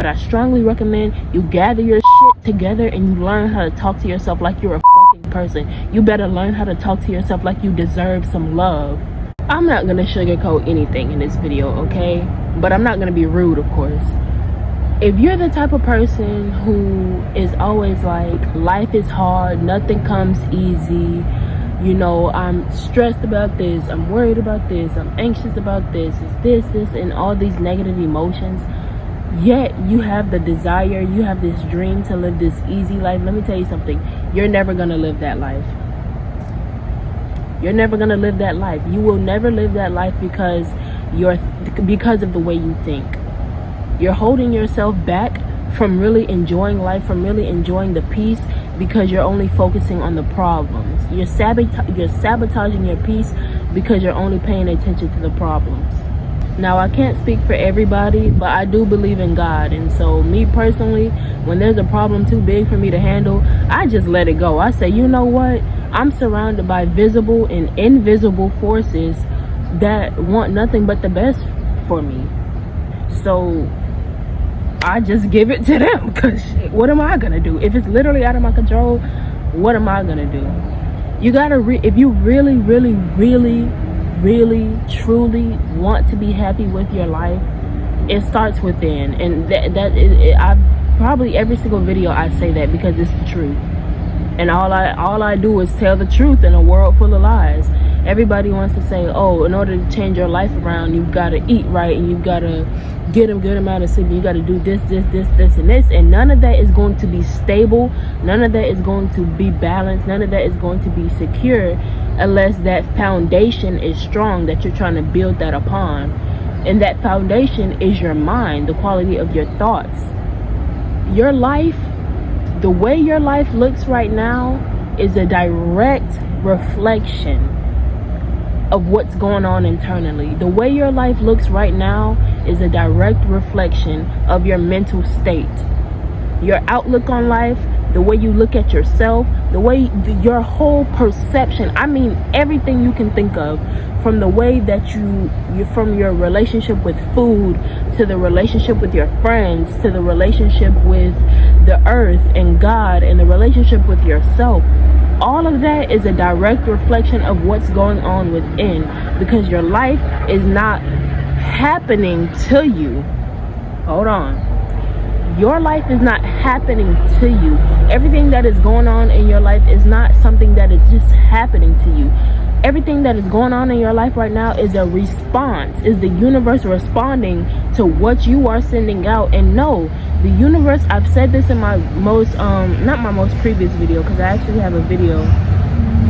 But I strongly recommend you gather your shit together and you learn how to talk to yourself like you're a fucking person. You better learn how to talk to yourself like you deserve some love. I'm not gonna sugarcoat anything in this video, okay? But I'm not gonna be rude, of course. If you're the type of person who is always like, life is hard, nothing comes easy, you know, I'm stressed about this, I'm worried about this, I'm anxious about this, it's this, and all these negative emotions, yet you have the desire, you have this dream to live this easy life, let me tell you something, you're never gonna live that life. You're never gonna live that life. You will never live that life because of the way you think. You're holding yourself back from really enjoying life, from really enjoying the peace, because you're only focusing on the problems. You're sabotaging your peace because you're only paying attention to the problems. Now, I can't speak for everybody, but I do believe in God. And so me personally, when there's a problem too big for me to handle, I just let it go. I say, you know what? I'm surrounded by visible and invisible forces that want nothing but the best for me. So I just give it to them, because what am I gonna do? If it's literally out of my control, what am I gonna do? You gotta, if you really, really, really, really, truly want to be happy with your life, it starts within. And I probably every single video I say that because it's the truth. And all I do is tell the truth in a world full of lies. Everybody wants to say, oh, in order to change your life around, you've got to eat right, and you've got to get a good amount of sleep, you got to do this, and this. And none of that is going to be stable. None of that is going to be balanced. None of that is going to be secure unless that foundation is strong that you're trying to build that upon. And that foundation is your mind, the quality of your thoughts. Your life, the way your life looks right now is a direct reflection of what's going on internally. The way your life looks right now is a direct reflection of your mental state. Your outlook on life, the way you look at yourself, the way your whole perception, I mean everything you can think of, from the way that you from your relationship with food, to the relationship with your friends, to the relationship with the earth and God, and the relationship with yourself. All of that is a direct reflection of what's going on within, because your life is not happening to you. Hold on. Your life is not happening to you. Everything that is going on in your life is not something that is just happening to you. Everything that is going on in your life right now is a response, is the universe responding to what you are sending out. And no, the universe, I've said this in my most, not my most previous video, because I actually have a video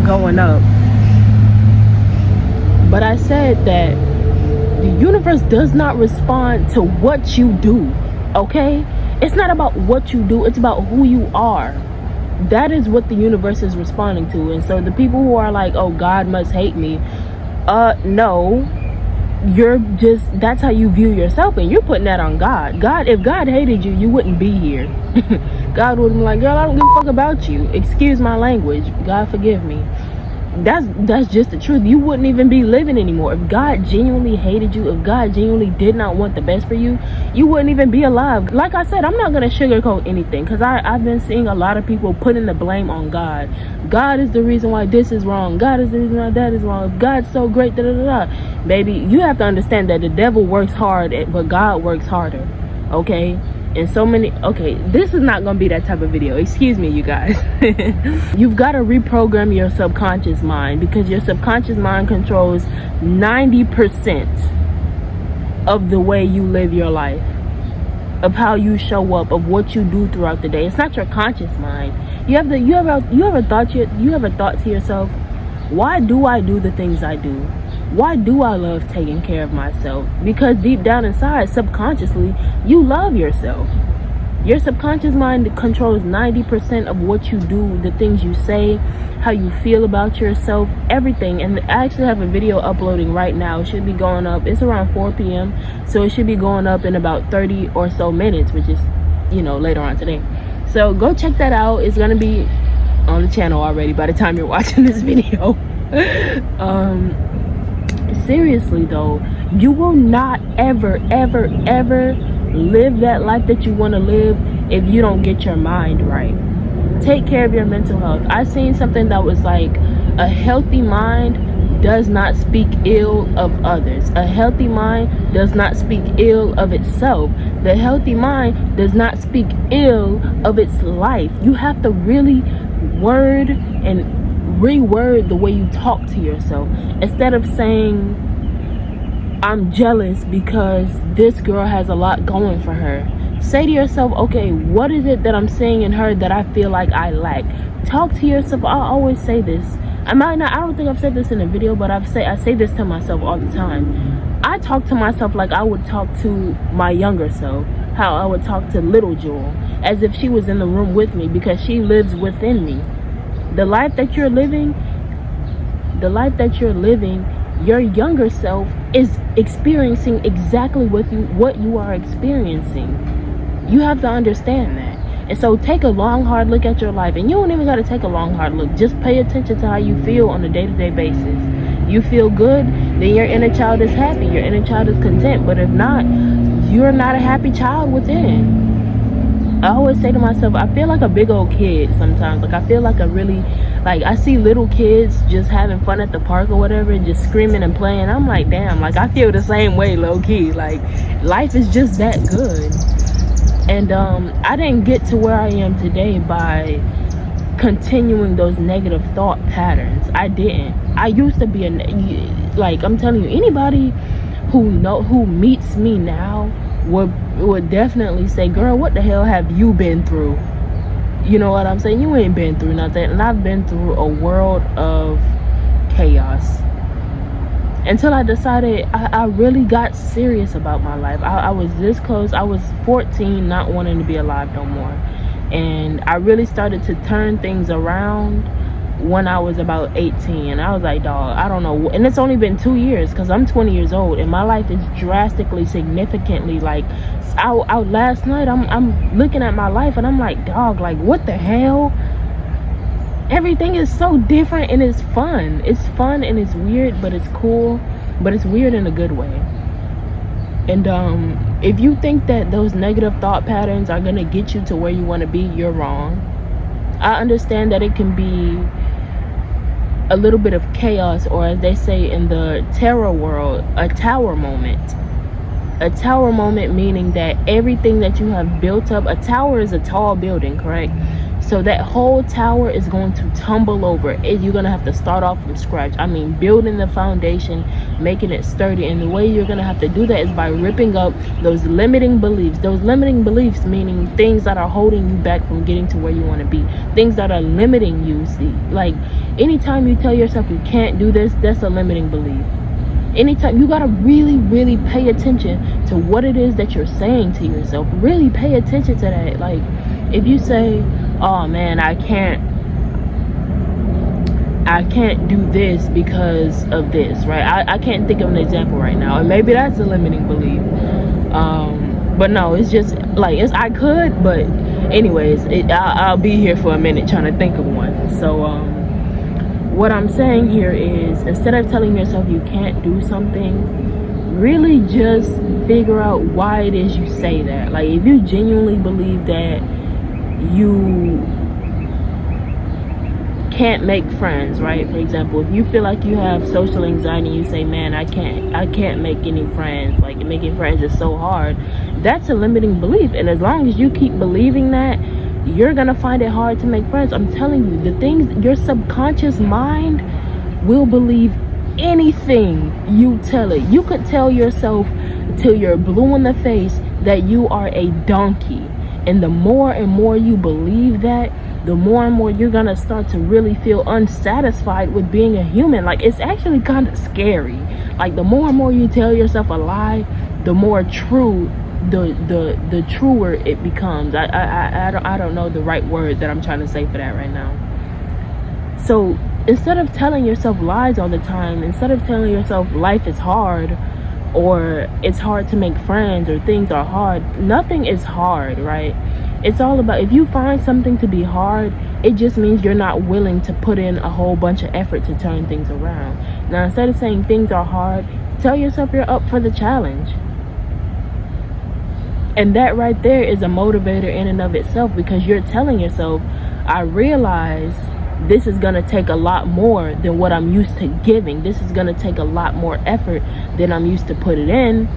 going up. But I said that the universe does not respond to what you do, okay? It's not about what you do, it's about who you are. That is what the universe is responding to. And so the people who are like, oh, God must hate me, no, you're just, that's how you view yourself, and you're putting that on God. If God hated you, you wouldn't be here. God would be like, girl, I don't give a fuck about you. Excuse my language, God forgive me. That's just the truth. You wouldn't even be living anymore. If God genuinely hated you, if God genuinely did not want the best for you, you wouldn't even be alive. Like I said, I'm not going to sugarcoat anything, because I've been seeing a lot of people putting the blame on God. God is the reason why this is wrong. God is the reason why that is wrong. If God's so great, da da da da. Baby, you have to understand that the devil works hard, but God works harder. Okay? And so many, okay, this is not gonna be that type of video, excuse me, you guys. You've got to reprogram your subconscious mind, because your subconscious mind controls 90% of the way you live your life, of how you show up, of what you do throughout the day. It's not your conscious mind. You have a thought to yourself, why do I do the things I do? Why do I love taking care of myself? Because deep down inside, subconsciously, you love yourself. Your subconscious mind controls 90% of what you do, the things you say, how you feel about yourself, everything. And I actually have a video uploading right now. It should be going up. It's around 4 p.m. So it should be going up in about 30 or so minutes, which is, you know, later on today. So go check that out. It's going to be on the channel already by the time you're watching this video. Seriously though, you will not ever live that life that you want to live if you don't get your mind right. Take care of your mental health. I seen something that was like, a healthy mind does not speak ill of others. A healthy mind does not speak ill of itself. The healthy mind does not speak ill of its life. You have to really word and reword the way you talk to yourself. Instead of saying, I'm jealous because this girl has a lot going for her, say to yourself, okay, what is it that I'm seeing in her that I feel like I lack? Talk to yourself. I always say this. I don't think I've said this in a video, but I say this to myself all the time. I talk to myself like I would talk to my younger self, how I would talk to little Jewel, as if she was in the room with me, because she lives within me. The life that you're living, your younger self is experiencing exactly what you are experiencing. You have to understand that. And so take a long, hard look at your life. And you don't even got to take a long, hard look. Just pay attention to how you feel on a day-to-day basis. You feel good, then your inner child is happy. Your inner child is content. But if not, you're not a happy child within. I always say to myself, I feel like a big old kid sometimes. Like, I feel like I see little kids just having fun at the park or whatever, and just screaming and playing. I'm like, damn, like, I feel the same way, low-key. Like, life is just that good. And I didn't get to where I am today by continuing those negative thought patterns. I didn't. I used to be I'm telling you, anybody who meets me now would definitely say, girl, what the hell have you been through? You know what I'm saying? You ain't been through nothing. And I've been through a world of chaos. Until I decided I really got serious about my life. I was this close. I was 14, not wanting to be alive no more. And I really started to turn things around when I was about 18. And I was like, dog, I don't know. And it's only been 2 years, because I'm 20 years old. And my life is drastically, significantly, like, out last night, I'm looking at my life and I'm like, dog, like, what the hell? Everything is so different, and it's fun. It's fun and it's weird, but it's cool. But it's weird in a good way. And if you think that those negative thought patterns are gonna get you to where you want to be, you're wrong. I understand that it can be a little bit of chaos, or as they say in the tarot world, a tower moment. A tower moment meaning that everything that you have built up, a tower is a tall building, correct? So that whole tower is going to tumble over. You're going to have to start off from scratch. I mean, building the foundation, making it sturdy. And the way you're going to have to do that is by ripping up those limiting beliefs. Those limiting beliefs meaning things that are holding you back from getting to where you want to be. Things that are limiting you. See, like, anytime you tell yourself you can't do this, that's a limiting belief. Anytime, you got to really, really pay attention to what it is that you're saying to yourself. Really pay attention to that. Like, if you say, oh man, I can't do this because of this, right? I can't think of an example right now, and maybe that's a limiting belief. But no, it's just like, I could, but anyways, I'll be here for a minute trying to think of one. So what I'm saying here is, instead of telling yourself you can't do something, really just figure out why it is you say that. Like, if you genuinely believe that you can't make friends, right? For example, if you feel like you have social anxiety, you say, man, I can't make any friends, like, making friends is so hard. That's a limiting belief. And as long as you keep believing that, you're gonna find it hard to make friends. I'm telling you, the things, your subconscious mind will believe anything you tell it. You could tell yourself till you're blue in the face that you are a donkey, and the more and more you believe that, the more and more you're gonna start to really feel unsatisfied with being a human. Like, it's actually kind of scary. Like, the more and more you tell yourself a lie, the more true the truer it becomes. I don't know the right word that I'm trying to say for that right now. So instead of telling yourself lies all the time, instead of telling yourself life is hard, or it's hard to make friends, or things are hard, nothing is hard, right? It's all about, if you find something to be hard, it just means you're not willing to put in a whole bunch of effort to turn things around. Now, instead of saying things are hard, tell yourself you're up for the challenge. And that right there is a motivator in and of itself, because you're telling yourself, I realize this is going to take a lot more than what I'm used to giving. This is going to take a lot more effort than I'm used to putting in,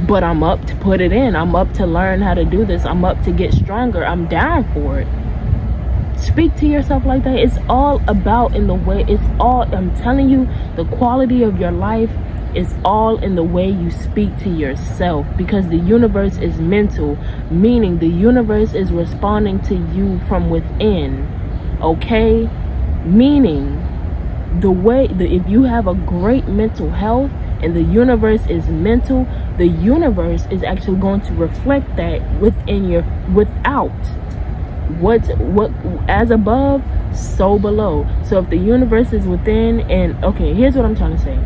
but I'm up to put it in. I'm up to learn how to do this. I'm up to get stronger. I'm down for it. Speak to yourself like that. It's all about I'm telling you, the quality of your life is all in the way you speak to yourself, because the universe is mental, meaning the universe is responding to you from within. Okay? Meaning if you have a great mental health and the universe is mental, the universe is actually going to reflect that without. What as above, so below. So if the universe is within, and okay, here's what I'm trying to say.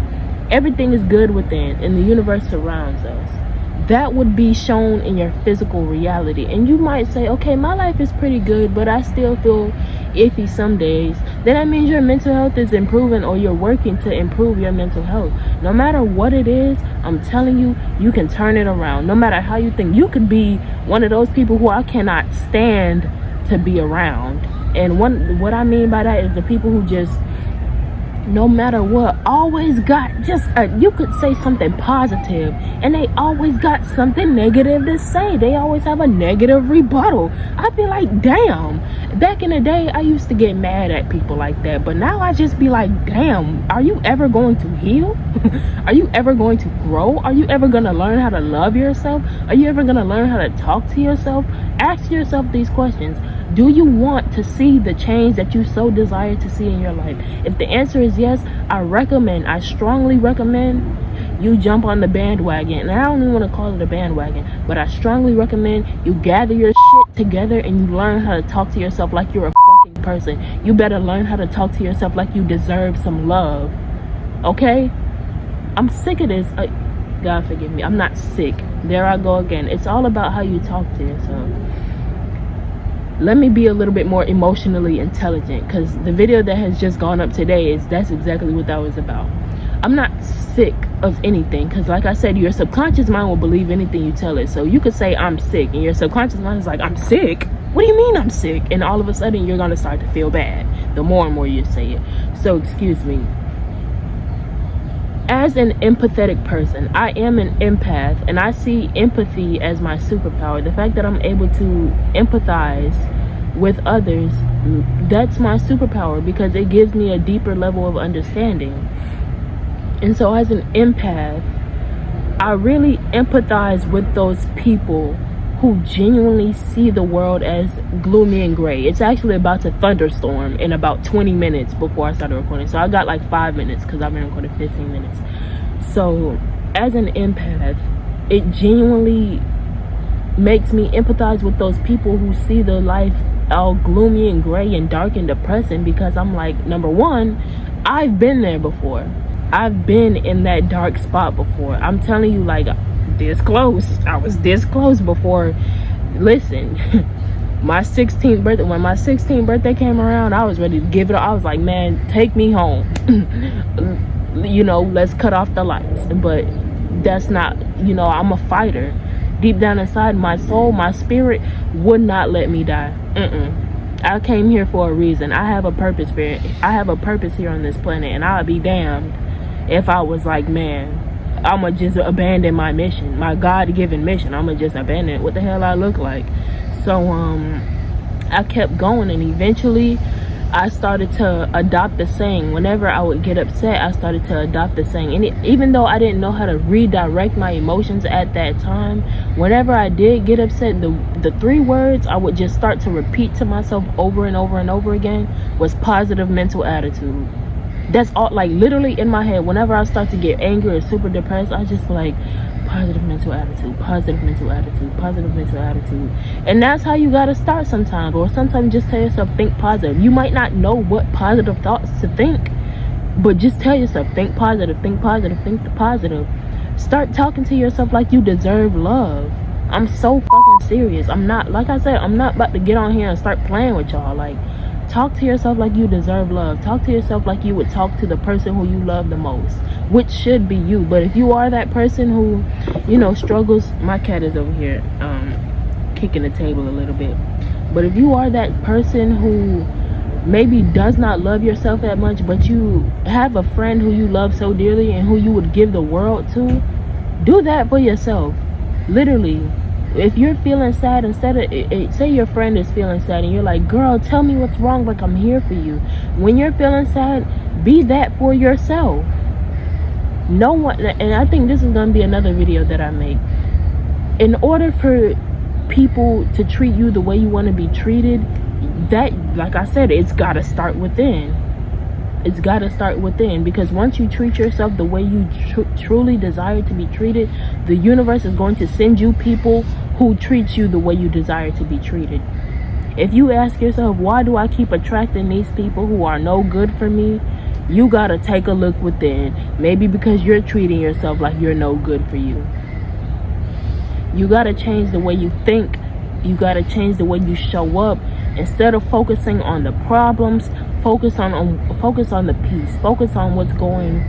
Everything is good within, and the universe surrounds us. That would be shown in your physical reality. And you might say, okay, my life is pretty good, but I still feel iffy some days. Then that means your mental health is improving, or you're working to improve your mental health. No matter what it is, I'm telling you, you can turn it around. No matter how you think. You could be one of those people who I cannot stand to be around. And what I mean by that is the people who just, no matter what, always got you could say something positive and they always got something negative to say. They always have a negative rebuttal. I'd be like, damn. Back in the day, I used to get mad at people like that, but now I just be like, damn, are you ever going to heal? Are you ever going to grow? Are you ever going to learn how to love yourself? Are you ever going to learn how to talk to yourself? Ask yourself these questions. Do you want to see the change that you so desire to see in your life? If the answer is yes, I strongly recommend you jump on the bandwagon. And I don't even want to call it a bandwagon, but I strongly recommend you gather your shit together and you learn how to talk to yourself like you're a fucking person. You better learn how to talk to yourself like you deserve some love. Okay? I'm sick of this. God forgive me. I'm not sick. There I go again. It's all about how you talk to yourself. Let me be a little bit more emotionally intelligent, because the video that has just gone up today that's exactly what that was about. I'm not sick of anything, because like I said, your subconscious mind will believe anything you tell it. So you could say I'm sick and your subconscious mind is like, I'm sick? What do you mean I'm sick? And all of a sudden you're going to start to feel bad the more and more you say it. So excuse me. As an empathetic person, I am an empath, and I see empathy as my superpower. The fact that I'm able to empathize with others, that's my superpower, because it gives me a deeper level of understanding. And so as an empath, I really empathize with those people who genuinely see the world as gloomy and gray. It's actually about to thunderstorm in about 20 minutes before I started recording. So I got like 5 minutes because I've been recording 15 minutes. So as an empath, it genuinely makes me empathize with those people who see the life all gloomy and gray and dark and depressing, because I'm like, number one, I've been there before. I've been in that dark spot before. I'm telling you, like, this close. I was this close before. Listen, my 16th birthday, when my 16th birthday came around, I was ready to give it up. I was like, man, take me home. You know, let's cut off the lights. But that's not, you know, I'm a fighter. Deep down inside, my soul, my spirit would not let me die. I came here for a reason. I have a purpose for it. I have a purpose here on this planet, and I'll be damned if I was like, man, I'ma just abandon my mission, my God-given mission. I'ma just abandon it. What the hell I look like? So I kept going, and eventually I started to adopt the saying. Whenever I would get upset, I started to adopt the saying. And even though I didn't know how to redirect my emotions at that time, whenever I did get upset, the 3 words I would just start to repeat to myself over and over and over again was positive mental attitude. That's all, like, literally in my head. Whenever I start to get angry or super depressed, I just like, positive mental attitude, positive mental attitude, positive mental attitude. And that's how you gotta start sometimes. Or sometimes just tell yourself, think positive. You might not know what positive thoughts to think, but just tell yourself, think positive, think positive, think positive. Start talking to yourself like you deserve love. I'm so fucking serious. I'm not, like I said, I'm not about to get on here and start playing with y'all. Like, Talk to yourself like you deserve love. Talk to yourself like you would talk to the person who you love the most, which should be you. But if you are that person who, you know, struggles, my cat is over here kicking the table a little bit. But if you are that person who maybe does not love yourself that much, but you have a friend who you love so dearly and who you would give the world to, do that for yourself. Literally. If you're feeling sad, instead of, say your friend is feeling sad and you're like, girl, tell me what's wrong, like I'm here for you. When you're feeling sad, be that for yourself. No one, and I think this is going to be another video that I make. In order for people to treat you the way you want to be treated, that, like I said, it's got to start within. It's got to start within, because once you treat yourself the way you truly desire to be treated, the universe is going to send you people who treat you the way you desire to be treated. If you ask yourself, why do I keep attracting these people who are no good for me? You got to take a look within. Maybe because you're treating yourself like you're no good for you. You got to change the way you think. You got to change the way you show up. Instead of focusing on the problems, focus on the peace. Focus on what's going,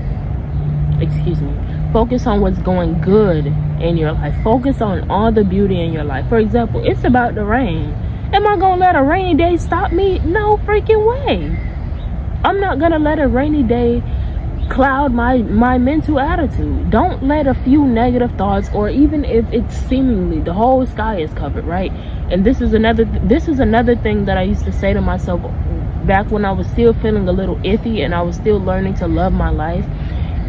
focus on what's going good in your life. Focus on all the beauty in your life. For example, it's about to rain. Am I gonna let a rainy day stop me? No freaking way. I'm not gonna let a rainy day cloud my mental attitude. Don't let a few negative thoughts, or even if it's seemingly the whole sky is covered, right? And this is another thing that I used to say to myself back when I was still feeling a little iffy and I was still learning to love my life.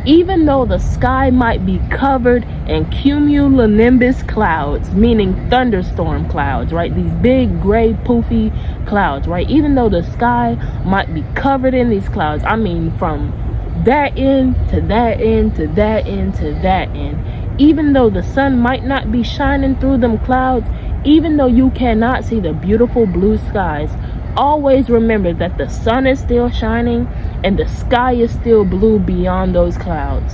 Even though the sky might be covered in cumulonimbus clouds, meaning thunderstorm clouds, right? These big gray poofy clouds, right? Even though the sky might be covered in these clouds, I mean from that end to that end to that end to that end, even though the sun might not be shining through them clouds, even though you cannot see the beautiful blue skies, always remember that the sun is still shining and the sky is still blue beyond those clouds.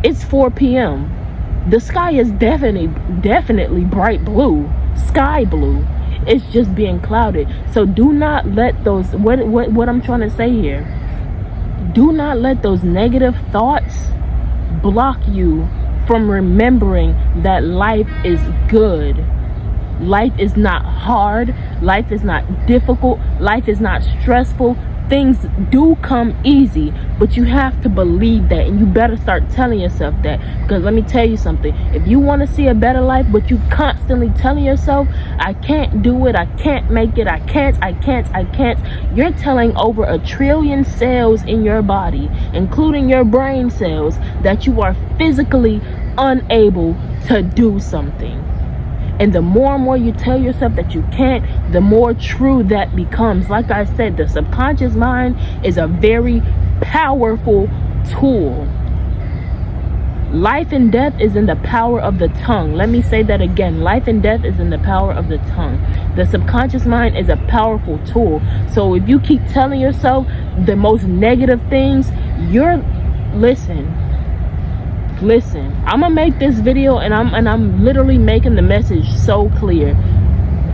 It's 4 p.m. The sky is definitely bright blue, sky blue. It's just being clouded. So do not let those, what I'm trying to say here, do not let those negative thoughts block you from remembering that life is good. Life is not hard. Life is not difficult. Life is not stressful. Things do come easy, but you have to believe that, and you better start telling yourself that. Because let me tell you something, if you want to see a better life, but you constantly telling yourself, I can't do it, I can't make it, I can't, you're telling over 1 trillion cells in your body, including your brain cells, that you are physically unable to do something. And the more and more you tell yourself that you can't, the more true that becomes. Like I said, the subconscious mind is a very powerful tool. Life and death is in the power of the tongue. Let me say that again. Life and death is in the power of the tongue. The subconscious mind is a powerful tool. So if you keep telling yourself the most negative things, listen, I'm gonna make this video, and I'm literally making the message so clear.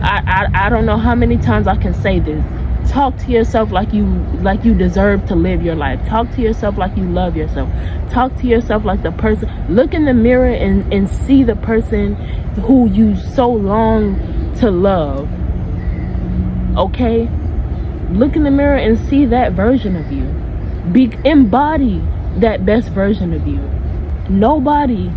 I don't know how many times I can say this. Talk to yourself like you deserve to live your life. Talk to yourself like you love yourself. Talk to yourself like the person. Look in the mirror and see the person who you so long to love. Okay? Look in the mirror and see that version of you. Embody that best version of you. Nobody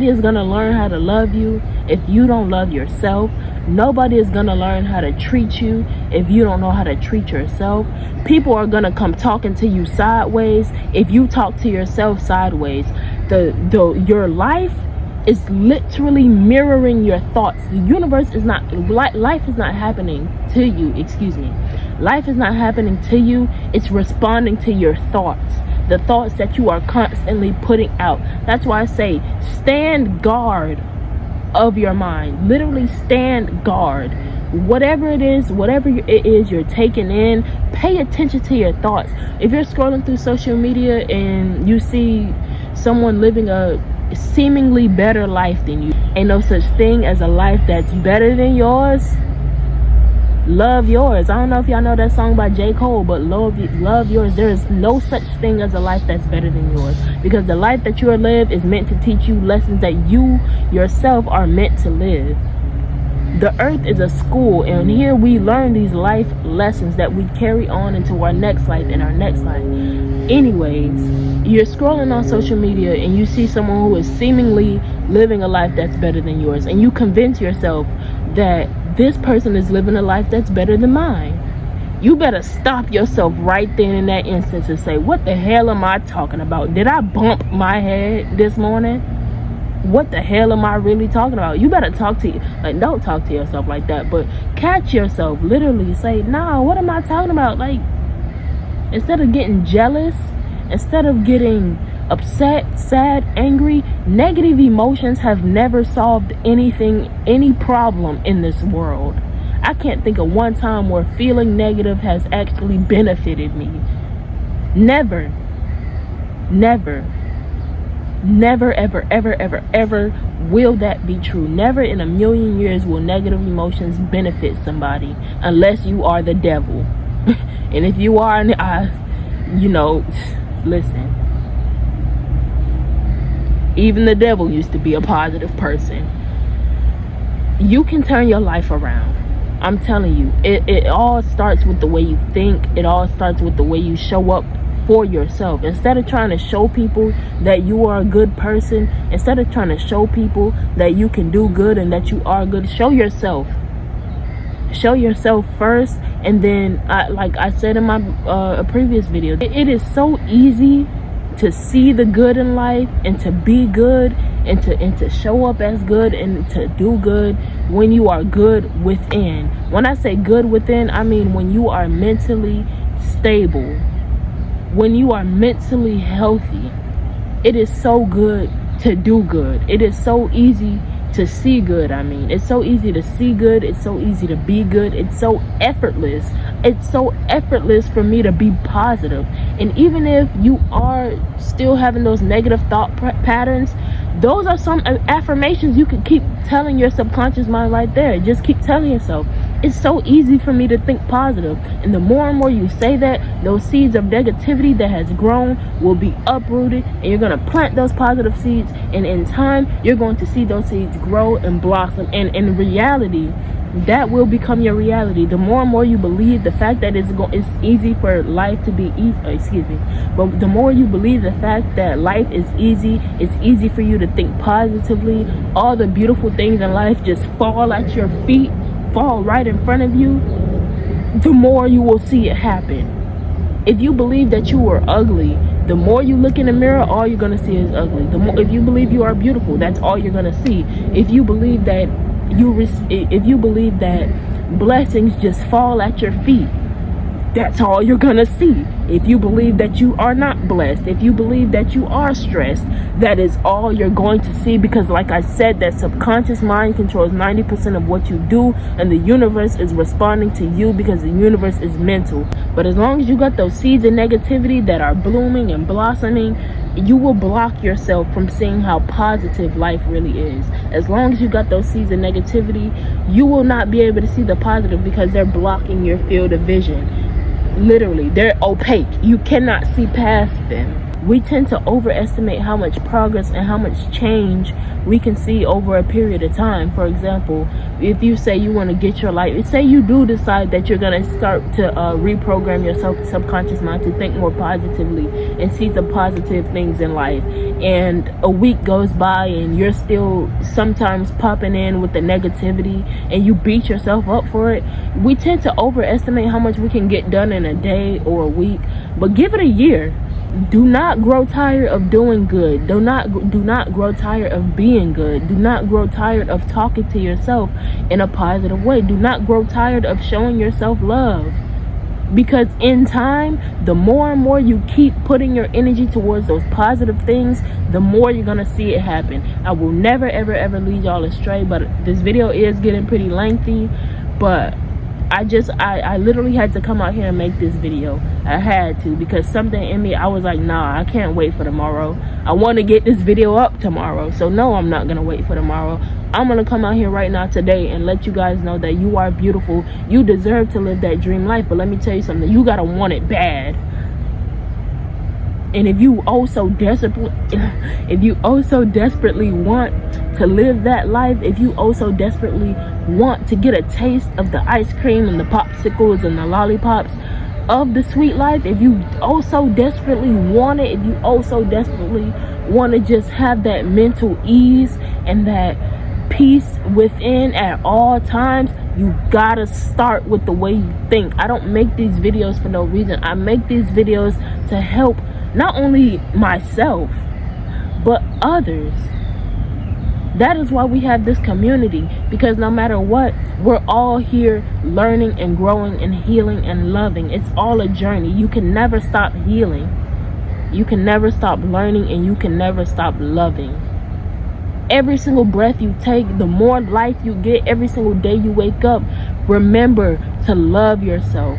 is gonna learn how to love you if you don't love yourself. Nobody is gonna learn how to treat you if you don't know how to treat yourself. People are gonna come talking to you sideways if you talk to yourself sideways. Your life is literally mirroring your thoughts. The universe is not, life is not happening to you, Life is not happening to you, it's responding to your thoughts. The thoughts that you are constantly putting out. That's why I say, stand guard of your mind. Literally stand guard. Whatever it is you're taking in, pay attention to your thoughts. If you're scrolling through social media and you see someone living a seemingly better life than you, ain't no such thing as a life that's better than yours. Love yours. I don't know if y'all know that song by J. Cole, but love yours. There is no such thing as a life that's better than yours, because the life that you are live is meant to teach you lessons that you yourself are meant to live. The earth is a school, and here we learn these life lessons that we carry on into our next life and our next life. Anyways, you're scrolling on social media and you see someone who is seemingly living a life that's better than yours, and you convince yourself that this person is living a life that's better than mine. You better stop yourself right then in that instance and say, what the hell am I talking about? Did I bump my head this morning? What the hell am I really talking about? You better talk to don't talk to yourself like that, but catch yourself. Literally say, nah, what am I talking about? Like, instead of getting jealous, instead of getting upset, sad, angry, negative emotions have never solved anything, any problem in this world. I can't think of one time where feeling negative has actually benefited me. Never, ever will that be true. Never in a million years will negative emotions benefit somebody, unless you are the devil. And if you are, listen, even the devil used to be a positive person. You can turn your life around. I'm telling you, it all starts with the way you think. It all starts with the way you show up for yourself. Instead of trying to show people that you are a good person, instead of trying to show people that you can do good and that you are good, show yourself. Show yourself first, and then, like I said in my previous video, it is so easy to see the good in life and to be good and to show up as good and to do good when you are good within. When I say good within, I mean when you are mentally stable, when you are mentally healthy. It is so good to do good. It is so easy to see good. It's so easy to see good. It's so easy to be good. It's so effortless. It's so effortless for me to be positive. And even if you are still having those negative thought patterns, those are some affirmations you can keep telling your subconscious mind right there. Just keep telling yourself, it's so easy for me to think positive. And the more and more you say that, those seeds of negativity that has grown will be uprooted, and you're going to plant those positive seeds, and in time you're going to see those seeds grow and blossom, and in reality that will become your reality. The more and more you believe the fact that it's easy for life to be easy, but the more you believe the fact that life is easy, it's easy for you to think positively, all the beautiful things in life just fall at your feet, fall right in front of you, the more you will see it happen. If you believe that you are ugly, the more you look in the mirror, all you're gonna see is ugly. If you believe you are beautiful, that's all you're gonna see. If you believe that blessings just fall at your feet, that's all you're gonna see. If you believe that you are not blessed, if you believe that you are stressed, that is all you're going to see, because like I said, that subconscious mind controls 90% of what you do, and the universe is responding to you because the universe is mental. But as long as you got those seeds of negativity that are blooming and blossoming, you will block yourself from seeing how positive life really is. As long as you got those seeds of negativity, you will not be able to see the positive because they're blocking your field of vision. Literally, they're opaque. You cannot see past them. We tend to overestimate how much progress and how much change we can see over a period of time. For example, if you say you want to get your life, say you do decide that you're going to start to reprogram your subconscious mind to think more positively and see the positive things in life, and a week goes by and you're still sometimes popping in with the negativity and you beat yourself up for it, we tend to overestimate how much we can get done in a day or a week. But give it a year. Do not grow tired of doing good. Do not grow tired of being good. Do not grow tired of talking to yourself in a positive way. Do not grow tired of showing yourself love. Because in time, the more and more you keep putting your energy towards those positive things, the more you're going to see it happen. I will never, ever, ever lead y'all astray, but this video is getting pretty lengthy. But I literally had to come out here and make this video. I had to, because something in me, I was like, nah, I can't wait for tomorrow. I want to get this video up tomorrow. So no, I'm not gonna wait for tomorrow. I'm gonna come out here right now today and let you guys know that you are beautiful. You deserve to live that dream life. But let me tell you something, you gotta want it bad. And if you also desperately want to live that life, if you also desperately want to get a taste of the ice cream and the popsicles and the lollipops of the sweet life, if you also desperately want it, if you also desperately want to just have that mental ease and that peace within at all times, you gotta start with the way you think. I don't make these videos for no reason. I make these videos to help not only myself but others. That is why we have this community, because no matter what, we're all here learning and growing and healing and loving. It's all a journey. You can never stop healing, you can never stop learning, and you can never stop loving. Every single breath you take, the more life you get, every single day you wake up, remember to love yourself.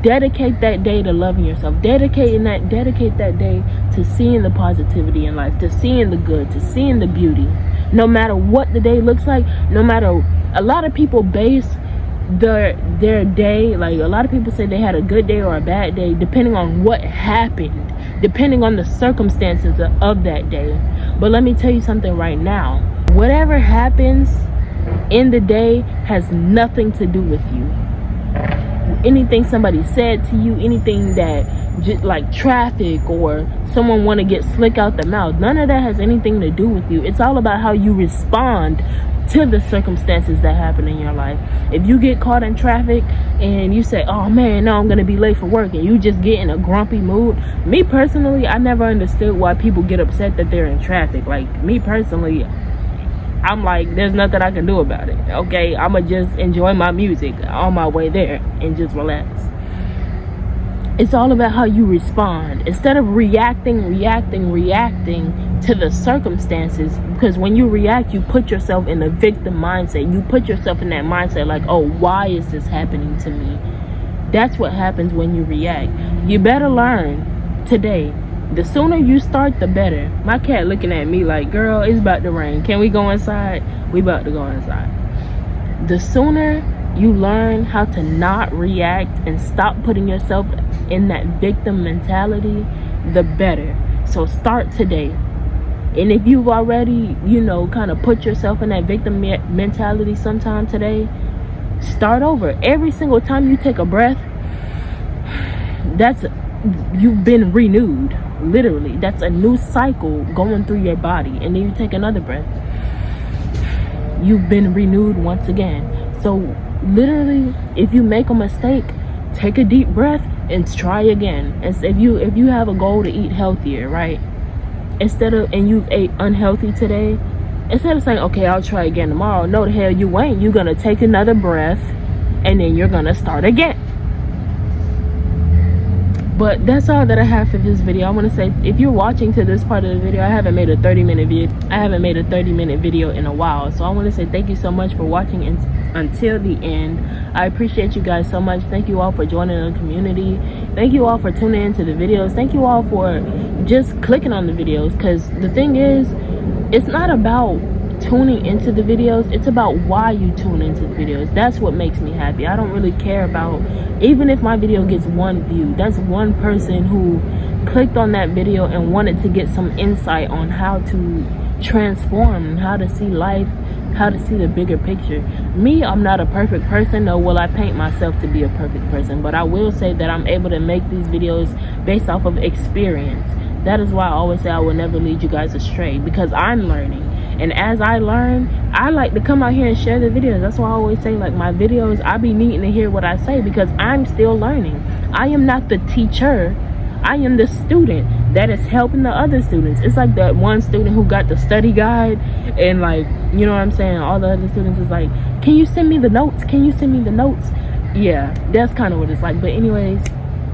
Dedicate that day to loving yourself. Dedicate that day to seeing the positivity in life, to seeing the good, to seeing the beauty. No matter what the day looks like, no matter, a lot of people base their day, like a lot of people say they had a good day or a bad day depending on what happened, depending on the circumstances of that day. But let me tell you something right now, whatever happens in the day has nothing to do with you. Anything somebody said to you, anything that just like traffic or someone want to get slick out the mouth, none of that has anything to do with you. It's all about how you respond to the circumstances that happen in your life. If you get caught in traffic and you say, oh man, now I'm gonna be late for work, and you just get in a grumpy mood, me personally, I never understood why people get upset that they're in traffic. Like me personally, I'm like, there's nothing I can do about it. Okay, I'ma just enjoy my music on my way there and just relax. It's all about how you respond. Instead of reacting to the circumstances, because when you react, you put yourself in a victim mindset. You put yourself in that mindset like, oh, why is this happening to me? That's what happens when you react. You better learn today. The sooner you start, the better. My cat looking at me like, girl, it's about to rain. Can we go inside? We about to go inside. The sooner you learn how to not react and stop putting yourself in that victim mentality, the better. So start today. And if you've already, kind of put yourself in that victim mentality sometime today, start over. Every single time you take a breath, you've been renewed. Literally, that's a new cycle going through your body. And then you take another breath, you've been renewed once again. So literally, if you make a mistake, take a deep breath and try again. If you have a goal to eat healthier, right, and you've ate unhealthy today, instead of saying, okay, I'll try again tomorrow, no, the hell you ain't. You're gonna take another breath and then you're gonna start again. But that's all that I have for this video. I want to say, if you're watching to this part of the video, I haven't made a 30-minute video in a while. So I want to say thank you so much for watching until the end. I appreciate you guys so much. Thank you all for joining the community. Thank you all for tuning into the videos. Thank you all for just clicking on the videos, because the thing is, it's not about tuning into the videos, it's about why you tune into the videos. That's what makes me happy. I don't really care about, even if my video gets one view, that's one person who clicked on that video and wanted to get some insight on how to transform and how to see life, how to see the bigger picture. Me, I'm not a perfect person, nor will I paint myself to be a perfect person, but I will say that I'm able to make these videos based off of experience. That is why I always say I will never lead you guys astray, because I'm learning. And as I learn, I like to come out here and share the videos. That's why I always say, like, my videos, I be needing to hear what I say, because I'm still learning. I am not the teacher. I am the student that is helping the other students. It's like that one student who got the study guide, and like, you know what I'm saying, all the other students is like, can you send me the notes? Can you send me the notes? Yeah, that's kind of what it's like. But anyways,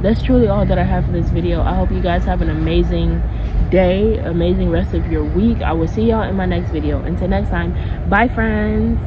that's truly all that I have for this video. I hope you guys have an amazing day, amazing rest of your week. I will see y'all in my next video. Until next time, bye friends.